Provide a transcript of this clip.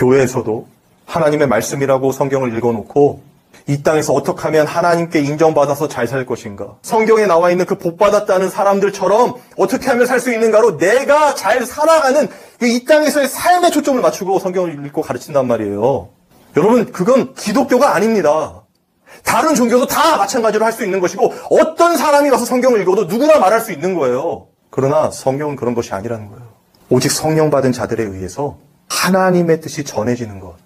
교회에서도 하나님의 말씀이라고 성경을 읽어놓고 이 땅에서 어떻게 하면 하나님께 인정받아서 잘 살 것인가, 성경에 나와 있는 그 복받았다는 사람들처럼 어떻게 하면 살 수 있는가로 내가 잘 살아가는 이 땅에서의 삶에 초점을 맞추고 성경을 읽고 가르친단 말이에요. 여러분, 그건 기독교가 아닙니다. 다른 종교도 다 마찬가지로 할 수 있는 것이고 어떤 사람이 와서 성경을 읽어도 누구나 말할 수 있는 거예요. 그러나 성경은 그런 것이 아니라는 거예요. 오직 성령 받은 자들에 의해서 하나님의 뜻이 전해지는 것,